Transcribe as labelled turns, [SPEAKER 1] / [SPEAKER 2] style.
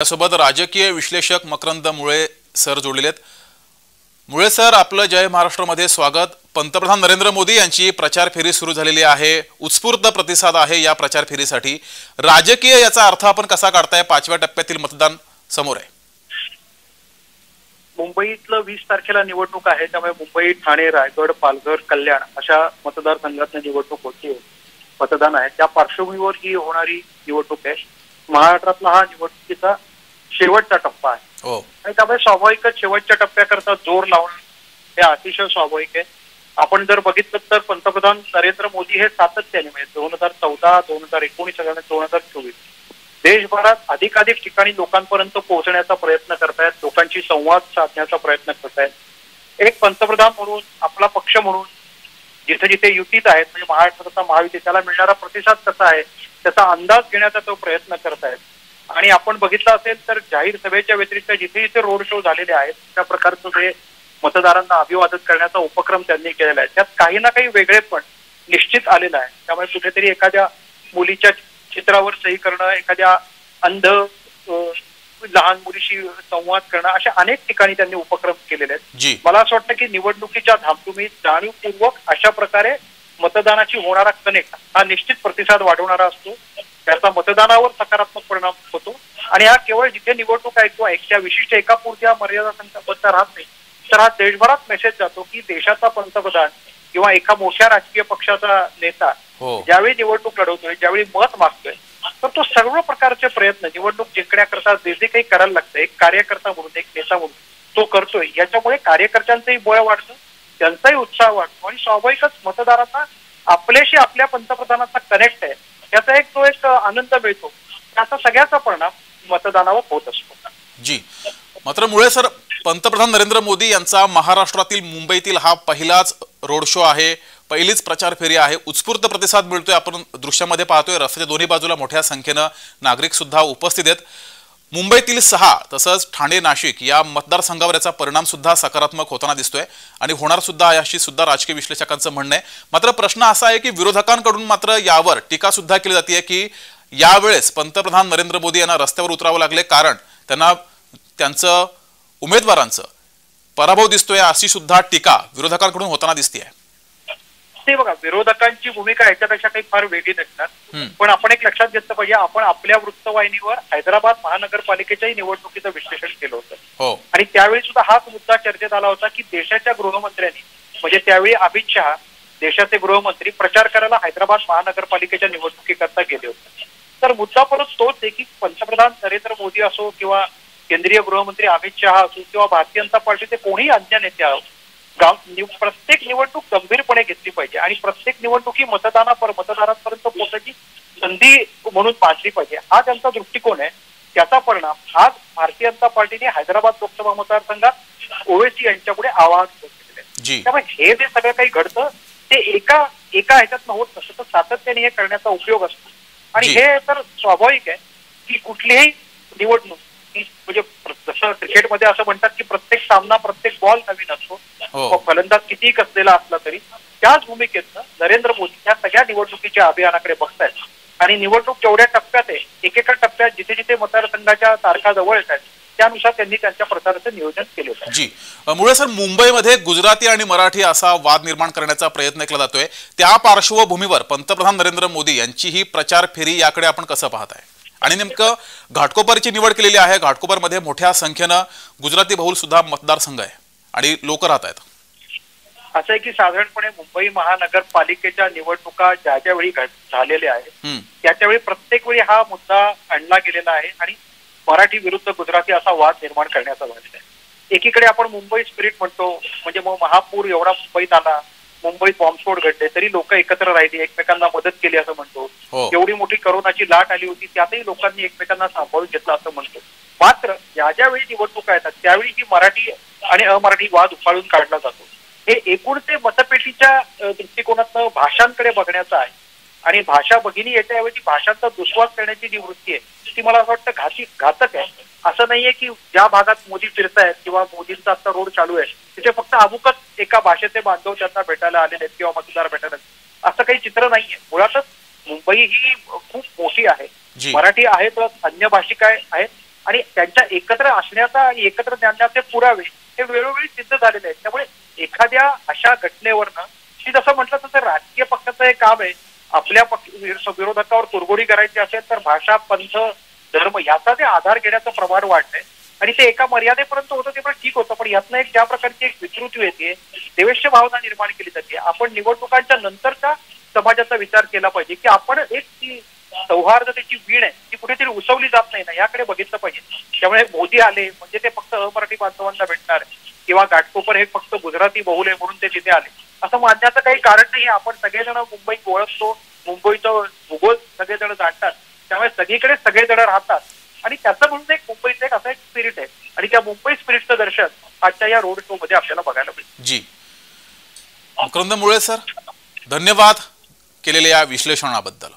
[SPEAKER 1] सोबत राजकीय विश्लेषक मकरंद मुळे सर जोडलेले आहेत। मुळे सर, आपलं जय महाराष्ट्रामध्ये स्वागत। पंतप्रधान नरेंद्र मोदी यांची प्रचार फेरी सुरू झालेली आहे। उत्स्फूर्त प्रतिसाद आहे या प्रचार फेरीसाठी। राजकीय याचा अर्थ आपण कसा काढताय? 5व्या टप्प्यातील मतदान समोर आहे।
[SPEAKER 2] मुंबईतलं 20 तारखेला निवडणूक आहे, त्यामुळे मुंबई, ठाणे, रायगड, पालघर, कल्याण अशा मतदारसंघातली निवडणूक होती, मतदान आहे। त्या पार्श्वभूमीवर ही होणारी निवडणूक आहे। महाराष्ट्रातला हा निवडणुकीचा शेवटचा टप्पा आहे आणि त्यामुळे स्वाभाविकच शेवटच्या टप्प्याकरता जोर लावणं हे अतिशय स्वाभाविक आहे। आपण जर बघितलं तर पंतप्रधान नरेंद्र मोदी हे सातत्याने 2014, 2019 आणि 2024 देशभरात अधिकाधिक ठिकाणी लोकांपर्यंत पोहोचण्याचा प्रयत्न करतायत, लोकांशी संवाद साधण्याचा प्रयत्न करतायत। एक पंतप्रधान म्हणून, आपला पक्ष म्हणून जिथे जिथे युतीत आहेत, म्हणजे महाराष्ट्राचा महायुती, त्याला मिळणारा प्रतिसाद कसा आहे त्याचा अंदाज घेण्याचा तो प्रयत्न करतायत। आणि आपण बघितलं असेल तर जाहीर सभेच्या व्यतिरिक्त जिथे जिथे रोड शो झालेले आहेत त्या प्रकारचं जे मतदारांना अभिवादन करण्याचा उपक्रम त्यांनी केलेला आहे, त्यात काही ना काही वेगळेपण निश्चित आलेलं आहे। त्यामुळे कुठेतरी एखाद्या मुलीच्या चित्रावर सही करणं, एखाद्या अंध लहान मुलीशी संवाद करणं, अशा अनेक ठिकाणी त्यांनी उपक्रम केलेले आहेत। मला असं वाटतं की निवडणुकीच्या धामधुमीत जाणीवपूर्वक अशा प्रकारे मतदानाची होणारा कनेक्ट हा निश्चित प्रतिसाद वाढवणारा असतो, त्याचा मतदानावर सकारात्मक परिणाम होतो। आणि हा केवळ जिथे निवडणूक आहे किंवा एका विशिष्ट एका पुरत्या मर्यादा संख्याबद्ध राहत नाही, तर हा देशभरात मेसेज जातो की देशाचा पंतप्रधान किंवा एका मोठ्या राजकीय पक्षाचा नेता ज्यावेळी निवडणूक लढवतोय, ज्यावेळी मत मागतोय, तर तो सर्व प्रकारचे प्रयत्न निवडणूक जिंकण्याकरता जे जे काही करायला लागतं, एक कार्यकर्ता म्हणून, एक नेता म्हणून तो करतोय। याच्यामुळे कार्यकर्त्यांचंही बळ वाढतं, त्यांचाही उत्साह वाढतो आणि स्वाभाविकच मतदारांना आपल्याशी आपल्या पंतप्रधानाचा कनेक्ट आहे याचा एक आनंद मिळतो। त्याचा सगळ्याचा परिणाम मतदानावर होत असतो।
[SPEAKER 1] मात्र मुळे सर, पंतप्रधान नरेंद्र मोदी यांचा महाराष्ट्रातील मुंबईतील हा पहिलाच रोड शो आहे, पहिलीच प्रचार फेरी आहे। उत्स्फूर्त प्रतिसाद मिळतोय, आपण दृश्यामध्ये पाहतोय। रस्त्याच्या दोन्ही बाजूला मोठ्या संख्येनं नागरिक सुद्धा उपस्थित आहेत। मुंबईतील 6 तसंच ठाणे, नाशिक या मतदारसंघावर याचा परिणाम सुद्धा सकारात्मक होताना दिसतोय आणि होणार सुद्धा याशी सुद्धा राजकीय विश्लेषकांचं म्हणणं आहे। मात्र प्रश्न असा आहे की विरोधकांकडून मात्र यावर टीका सुद्धा केली जाते की यावेळेस पंतप्रधान नरेंद्र मोदी यांना रस्त्यावर उतरावं लागले, कारण त्यांना त्यांचं उमेदवारांचं पराभव दिसतोय, अशी सुद्धा टीका विरोधकांकडून होताना दिसतेय।
[SPEAKER 2] ते बघा, विरोधकांची भूमिका याच्यापेक्षा काही फार वेगळी नसणार, पण आपण एक लक्षात घेतलं पाहिजे, आपण आपल्या वृत्तवाहिनीवर हैदराबाद महानगरपालिकेच्याही निवडणुकीचं विश्लेषण केलं होतं आणि त्यावेळी सुद्धा हाच मुद्दा चर्चेत आला होता की देशाच्या गृहमंत्र्यांनी, म्हणजे त्यावेळी अमित शहा देशाचे गृहमंत्री, प्रचार करायला हैदराबाद महानगरपालिकेच्या निवडणुकीकरता गेले होते। तर मुद्दा परत तोच आहे की पंतप्रधान नरेंद्र मोदी असो किंवा केंद्रीय गृहमंत्री अमित शहा असो किंवा भारतीय जनता पार्टीचे कोणीही अन्य नेते असो, प्रत्येक निवडणूक गंभीरपणे घेतली पाहिजे आणि प्रत्येक निवडणूक ही मतदारांपर्यंत पोहोचण्याची संधी म्हणून पाहिली पाहिजे, हा त्यांचा दृष्टिकोन आहे। त्याचा परिणाम आज भारतीय जनता पार्टीने हैदराबाद लोकसभा मतदारसंघात ओवैसी यांच्यापुढे आवाहन केलेलं आहे। त्यामुळे हे जे सगळं काही घडतं ते एका ह्याच्यात होत नसतं, तर सातत्याने हे करण्याचा उपयोग असतो आणि हे तर स्वाभाविक आहे की कुठलीही निवडणूक, म्हणजे जसं क्रिकेटमध्ये असं म्हणतात की प्रत्येक सामना, प्रत्येक बॉल नवीन असतो, फलंदाज कितीही कसलेला असला तरी, त्याच भूमिकेतनं नरेंद्र मोदी या सगळ्या निवडणुकीच्या अभियानाकडे बघतायत आणि निवडणूक जेवढ्या टप्प्यात आहे, एकेका टप्प्यात जिथे जिथे मतदारसंघाच्या तारखा जवळ येत आहेत त्यानुसार त्यांनी त्यांच्या प्रचाराचं नियोजन केले होते।
[SPEAKER 1] मुळे सर, मुंबईमध्ये गुजराती आणि मराठी असा वाद निर्माण करण्याचा प्रयत्न केला जातोय, त्या पार्श्वभूमीवर पंतप्रधान नरेंद्र मोदी यांची ही प्रचार फेरी याकडे आपण कसं पाहताय? आणि नेमकं घाटकोपरची निवड केलेली आहे, घाटकोपरमध्ये मोठ्या संख्येनं गुजराती बहुल सुद्धा मतदारसंघ आहे आणि लोक राहत आहेत।
[SPEAKER 2] असं आहे की साधारणपणे मुंबई महानगरपालिकेच्या निवडणुका ज्या ज्यावेळी झालेल्या आहेत त्याच्यावेळी प्रत्येक वेळी हा मुद्दा आणला गेलेला आहे आणि मराठी विरुद्ध गुजराती असा वाद निर्माण करण्याचा वाद आहे। एकीकडे आपण मुंबई स्पिरिट म्हणतो, म्हणजे मग महापूर एवढा मुंबईत आला, मुंबईत बॉम्बस्फोट घडले तरी लोक एकत्र राहिली, एकमेकांना मदत केली असं म्हणतो। एवढी मोठी करोनाची लाट आली होती त्यातही लोकांनी एकमेकांना सांभाळून घेतला असं म्हणतो। मात्र ज्यावेळी निवडणुका येतात त्यावेळी ही मराठी आणि अमराठी वाद उफाळून काढला जातो। हे एकूण ते मतपेटीच्या दृष्टिकोनातनं भाषांकडे बघण्याचं आहे आणि भाषा भगिनी याच्याऐवजी भाषांचा दुस्वास करण्याची जी वृत्ती आहे ती मला असं वाटतं घातक आहे। असं नाहीये की ज्या भागात मोदी फिरतायत किंवा मोदींचा आता रोड चालू आहे तिथे फक्त अमुकच एका भाषेचे बांधव त्यांना भेटायला आलेले आहेत किंवा मतदार भेटायला, असं काही चित्र नाहीये। मुळातच मुंबई ही खूप मोठी आहे, मराठी आहेतच, अन्य भाषिक आहेत आणि त्यांच्या एकत्र असण्याचा आणि एकत्र ज्ञानाचे पुरावे हे वेळोवेळी सिद्ध झालेले आहेत. त्यामुळे एखाद्या अशा घटनेवरनं की जसं म्हटलं तसं राजकीय पक्षाचं हे काम आहे, आपल्या विरोधकावर कुरघोडी करायची असेल तर भाषा, पंथ, धर्म याचा ते आधार घेण्याचं प्रमाण वाढलंय आणि ते एका मर्यादेपर्यंत होतं ते पण ठीक होतं. पण यातनं एक ज्या प्रकारची एक विकृती येते, देवेश्य भावना निर्माण केली जाते. आपण निवडणुकांच्या नंतरच्या समाजाचा विचार केला पाहिजे की आपण एक ती सौहार्दतेची वीण आहे ती कुठेतरी उसवली जात नाही ना, याकडे बघितलं पाहिजे. त्यामुळे मोदी आले म्हणजे ते फक्त अमराठी बांधवांना भेटणार किंवा घाटकोपर हे फक्त गुजराती बहुल आहे म्हणून ते तिथे आले असं मानण्याचं काही कारण नाही. आपण सगळेजण मुंबईत ओळखतो, मुंबईचं भूगोल सगळेजण जाणतात, त्यामुळे सगळीकडे सगळेजण राहतात आणि त्याचं म्हणून एक मुंबईचं एक असं एक स्पिरिट आहे आणि त्या मुंबई स्पिरिटचं दर्शन आजच्या या रोड शो मध्ये आपल्याला बघायला मिळेल.
[SPEAKER 1] जी मकरंद मुळे सर, धन्यवाद केलेल्या या विश्लेषणाबद्दल.